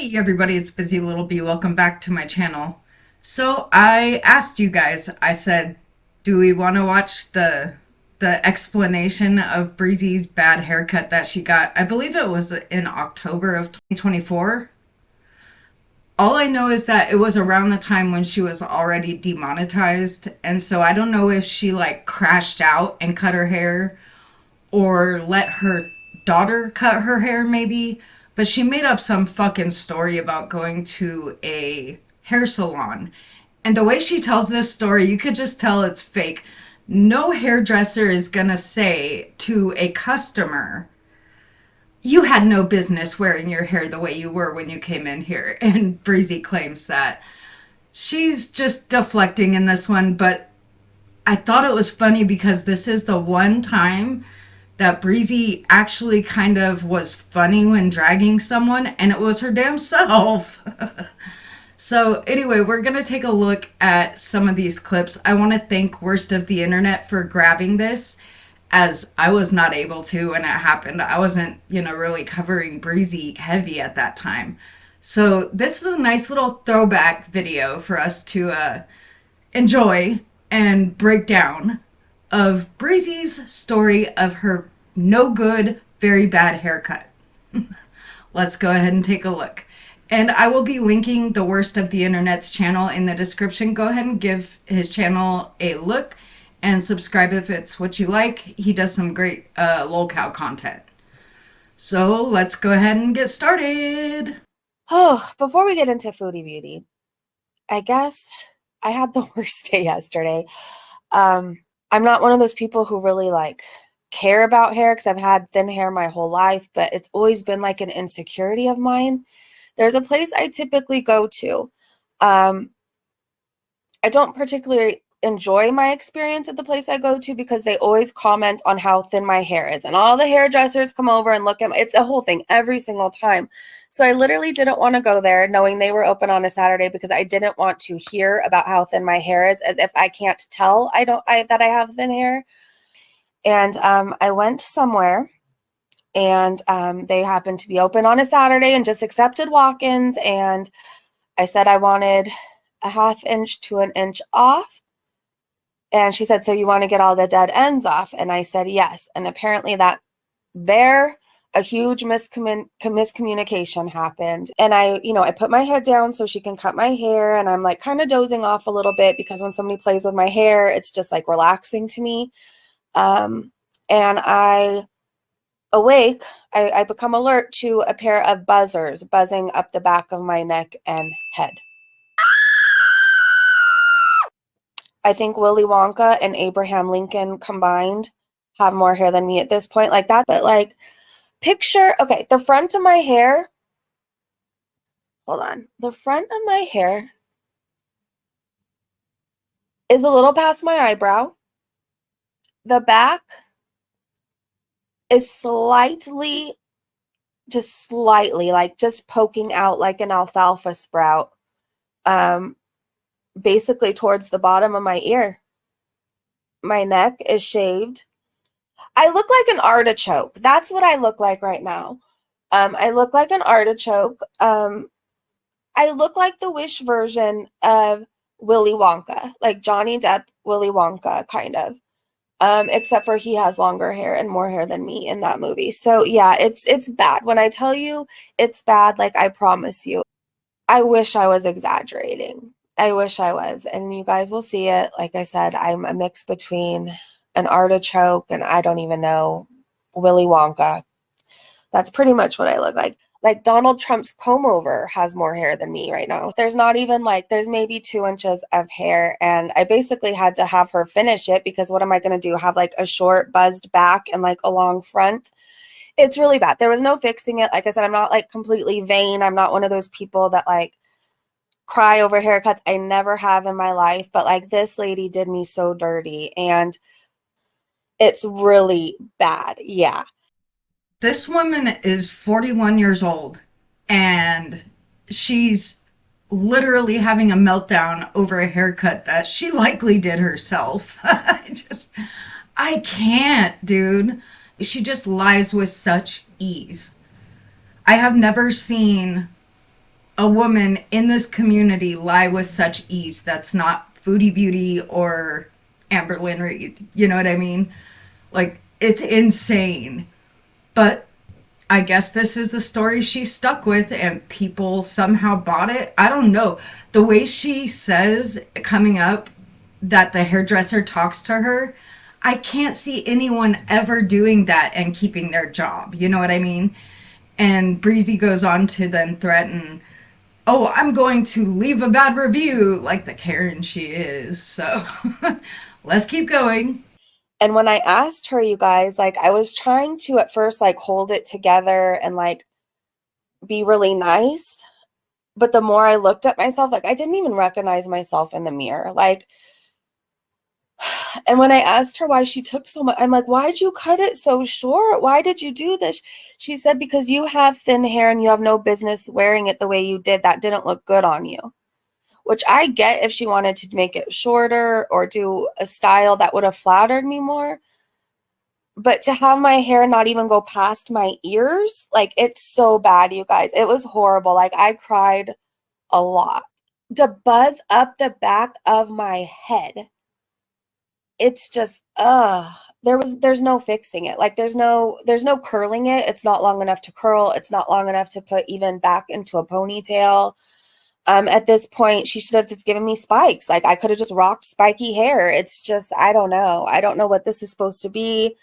Hey everybody, it's Busy Little Bee. Welcome back to my channel. So I asked you guys, I said, do we want to watch the explanation of Breezy's bad haircut that she got? I believe it was in October of 2024. All I know is that it was around the time when she was already demonetized, and so I don't know if she like crashed out and cut her hair or let her daughter cut her hair maybe, but she made up some fucking story about going to a hair salon. And the way she tells this story, you could just tell it's fake. No hairdresser is gonna say to a customer, you had no business wearing your hair the way you were when you came in here. And Breezy claims that. She's just deflecting in this one, but I thought it was funny because this is the one time that Breezy actually kind of was funny when dragging someone, and it was her damn self. So, anyway, we're going to take a look at some of these clips. I want to thank Worst of the Internet for grabbing this, as I was not able to when it happened. I wasn't, really covering Breezy heavy at that time. So, this is a nice little throwback video for us to enjoy and break down of Breezy's story of her no good, very bad haircut. Let's go ahead and take a look. And I will be linking the Worst of the Internet's channel in the description. Go ahead and give his channel a look and subscribe if it's what you like. He does some great lolcow content. So let's go ahead and get started. Oh, before we get into foodie beauty, I guess I had the worst day yesterday. I'm not one of those people who really care about hair because I've had thin hair my whole life, but it's always been like an insecurity of mine. There's a place I typically go to. I don't particularly enjoy my experience at the place I go to because they always comment on how thin my hair is, and all the hairdressers come over and look at it's a whole thing every single time. So I literally didn't want to go there knowing they were open on a Saturday because I didn't want to hear about how thin my hair is, as if I can't tell that I have thin hair. And I went somewhere, and they happened to be open on a Saturday and just accepted walk-ins, and I said I wanted a 1/2 inch to an inch off. And she said, so you want to get all the dead ends off? And I said, yes. And apparently a huge miscommunication happened. And I put my head down so she can cut my hair. And I'm like kind of dozing off a little bit because when somebody plays with my hair, it's just like relaxing to me. And I awake, I become alert to a pair of buzzers buzzing up the back of my neck and head. I think Willy Wonka and Abraham Lincoln combined have more hair than me at this point, like that. But picture, okay, the front of my hair, hold on. The front of my hair is a little past my eyebrow. The back is slightly, just poking out like an alfalfa sprout. Basically towards the bottom of my ear. My neck is shaved. I look like an artichoke. That's what I look like right now. I look like an artichoke. I look like the Wish version of Willy Wonka, like Johnny Depp, Willy Wonka, kind of. Except for he has longer hair and more hair than me in that movie. So yeah, it's bad. When I tell you it's bad, I promise you, I wish I was exaggerating. I wish I was, and you guys will see it. Like I said, I'm a mix between an artichoke and I don't even know, Willy Wonka. That's pretty much what I look like. Like Donald Trump's comb over has more hair than me right now. There's not even there's maybe 2 inches of hair, and I basically had to have her finish it because what am I going to do? Have a short buzzed back and a long front? It's really bad. There was no fixing it. Like I said, I'm not completely vain. I'm not one of those people that cry over haircuts. I never have in my life, but this lady did me so dirty, and it's really bad. Yeah. This woman is 41 years old, and she's literally having a meltdown over a haircut that she likely did herself. I can't, dude. She just lies with such ease. I have never seen a woman in this community lie with such ease. That's not Foodie Beauty or Amberlynn Reed. You know what I mean? Like, it's insane. But I guess this is the story she stuck with, and people somehow bought it. I don't know. The way she says coming up that the hairdresser talks to her, I can't see anyone ever doing that and keeping their job. You know what I mean? And Breezy goes on to then threaten, oh, I'm going to leave a bad review, like the Karen she is. So let's keep going. And when I asked her, you guys, like, I was trying to at first, like, hold it together and, like, be really nice. But the more I looked at myself, like, I didn't even recognize myself in the mirror. Like, and when I asked her why she took so much, I'm like, why'd you cut it so short? Why did you do this? She said, because you have thin hair and you have no business wearing it the way you did. That didn't look good on you. Which I get if she wanted to make it shorter or do a style that would have flattered me more. But to have my hair not even go past my ears, like, it's so bad, you guys. It was horrible. Like, I cried a lot. To buzz up the back of my head, it's just, there's no fixing it. Like, there's no curling it. It's not long enough to curl. It's not long enough to put even back into a ponytail. At this point, she should have just given me spikes. Like, I could have just rocked spiky hair. It's just, I don't know. I don't know what this is supposed to be,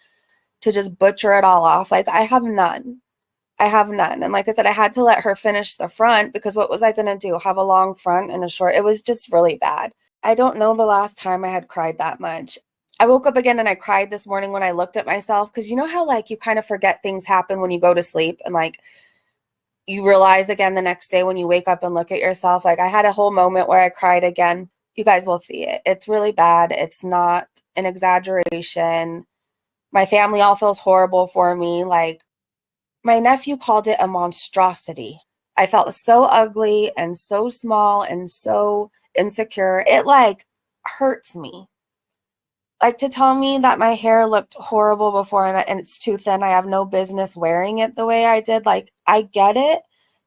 to just butcher it all off. Like, I have none. I have none. And like I said, I had to let her finish the front, because what was I going to do? Have a long front and a short? It was just really bad. I don't know the last time I had cried that much. I woke up again and I cried this morning when I looked at myself, because you know how, like, you kind of forget things happen when you go to sleep, and like you realize again the next day when you wake up and look at yourself. Like, I had a whole moment where I cried again. You guys will see it. It's really bad. It's not an exaggeration. My family all feels horrible for me. Like, my nephew called it a monstrosity. I felt so ugly and so small and so insecure. It, like, hurts me. Like, to tell me that my hair looked horrible before and it's too thin, I have no business wearing it the way I did. Like, I get it,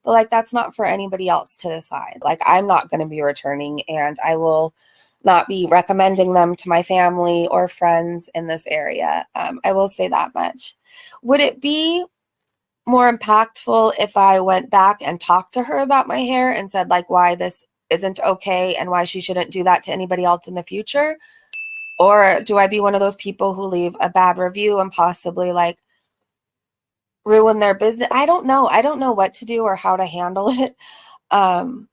but like, that's not for anybody else to decide. Like, I'm not going to be returning, and I will not be recommending them to my family or friends in this area. I will say that much. Would it be more impactful if I went back and talked to her about my hair and said, like, why this isn't okay and why she shouldn't do that to anybody else in the future? Or do I be one of those people who leave a bad review and possibly, like, ruin their business? I don't know. I don't know what to do or how to handle it. Um,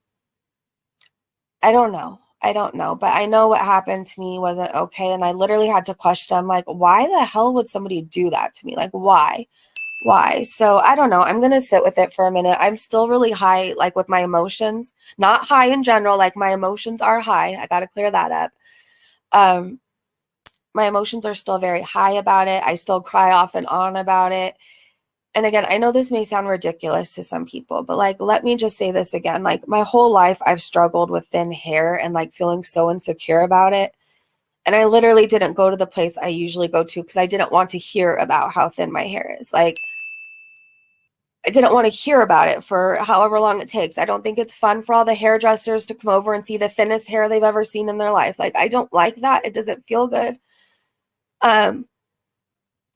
I don't know. I don't know. But I know what happened to me wasn't okay. And I literally had to question, like, why the hell would somebody do that to me? Like, why? Why? So I don't know. I'm going to sit with it for a minute. I'm still really high, like, with my emotions. Not high in general. Like, my emotions are high. I got to clear that up. My emotions are still very high about it. I still cry off and on about it. And again, I know this may sound ridiculous to some people, but like, let me just say this again. Like, my whole life, I've struggled with thin hair and like feeling so insecure about it. And I literally didn't go to the place I usually go to because I didn't want to hear about how thin my hair is. Like, I didn't want to hear about it for however long it takes. I don't think it's fun for all the hairdressers to come over and see the thinnest hair they've ever seen in their life. Like, I don't like that. It doesn't feel good.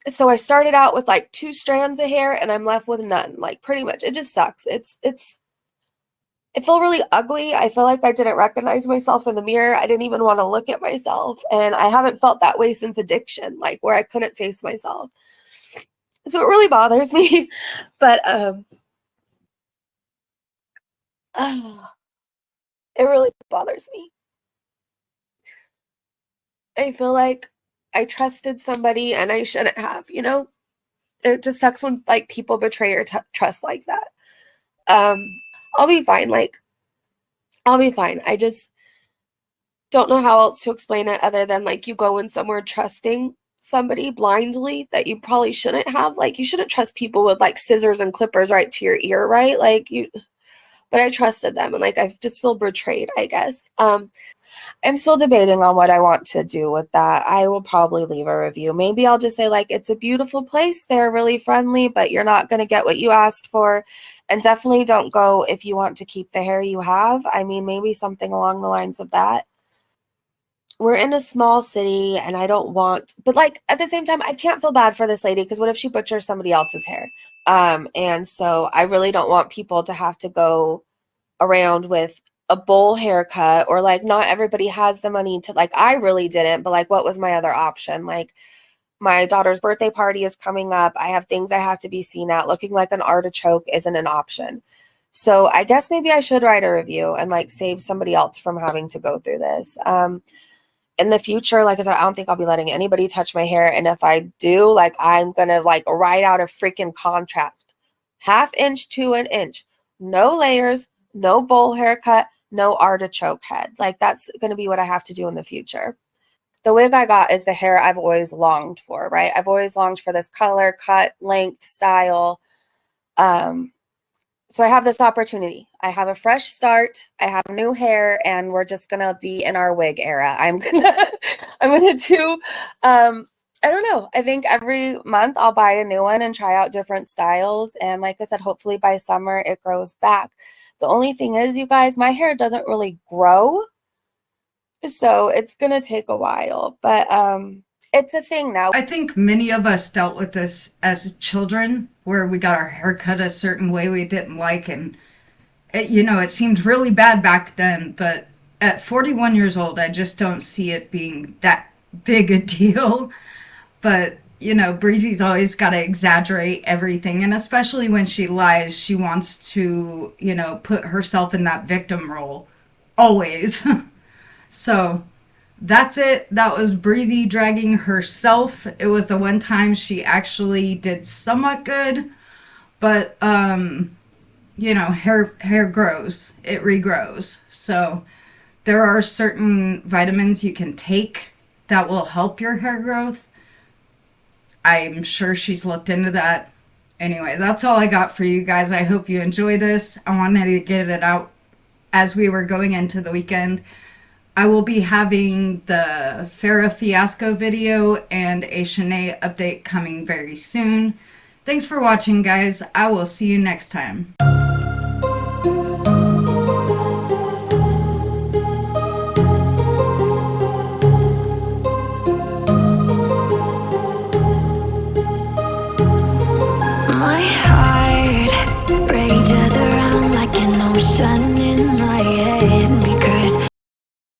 So I started out with like 2 strands of hair and I'm left with none. Like, pretty much, it just sucks. It felt really ugly. I feel like I didn't recognize myself in the mirror. I didn't even want to look at myself. And I haven't felt that way since addiction, like where I couldn't face myself. So it really bothers me. But it really bothers me. I feel like I trusted somebody and I shouldn't have, you know? It just sucks when like people betray your trust like that. I'll be fine. Like, I'll be fine. I just don't know how else to explain it other than like you go in somewhere trusting somebody blindly that you probably shouldn't have. Like, you shouldn't trust people with like scissors and clippers right to your ear, right? Like, but I trusted them and like I just feel betrayed, I guess. I'm still debating on what I want to do with that. I will probably leave a review. Maybe I'll just say, like, it's a beautiful place. They're really friendly, but you're not going to get what you asked for. And definitely don't go if you want to keep the hair you have. I mean, maybe something along the lines of that. We're in a small city and I don't want, but like at the same time, I can't feel bad for this lady because what if she butchers somebody else's hair? And so I really don't want people to have to go around with a bowl haircut, or like not everybody has the money to, like, I really didn't, but like what was my other option? Like my daughter's birthday party is coming up. I have things I have to be seen at. Looking like an artichoke isn't an option. So I guess maybe I should write a review and like save somebody else from having to go through this. In the future, like I said, I don't think I'll be letting anybody touch my hair. And if I do, like, I'm going to like write out a freaking contract. 1/2 inch to 1 inch. No layers, no bowl haircut, no artichoke head. Like that's going to be what I have to do in the future. The wig I got is the hair I've always longed for, right? I've always longed for this color, cut, length, style. So I have this opportunity. I have a fresh start. I have new hair, and we're just gonna be in our wig era. I'm gonna do. I don't know. I think every month I'll buy a new one and try out different styles. And like I said, hopefully by summer it grows back. The only thing is, you guys, my hair doesn't really grow, so it's gonna take a while. But it's a thing now. I think many of us dealt with this as children, where we got our hair cut a certain way we didn't like, and it seemed really bad back then. But at 41 years old, I just don't see it being that big a deal. But Breezy's always got to exaggerate everything, and especially when she lies, she wants to, put herself in that victim role, always. So that's it. That was Breezy dragging herself. It was the one time she actually did somewhat good, but hair grows. It regrows. So there are certain vitamins you can take that will help your hair growth. I'm sure she's looked into that. Anyway, that's all I got for you guys. I hope you enjoy this. I wanted to get it out as we were going into the weekend. I will be having the Farrah fiasco video and a Shanae update coming very soon. Thanks for watching, guys. I will see you next time.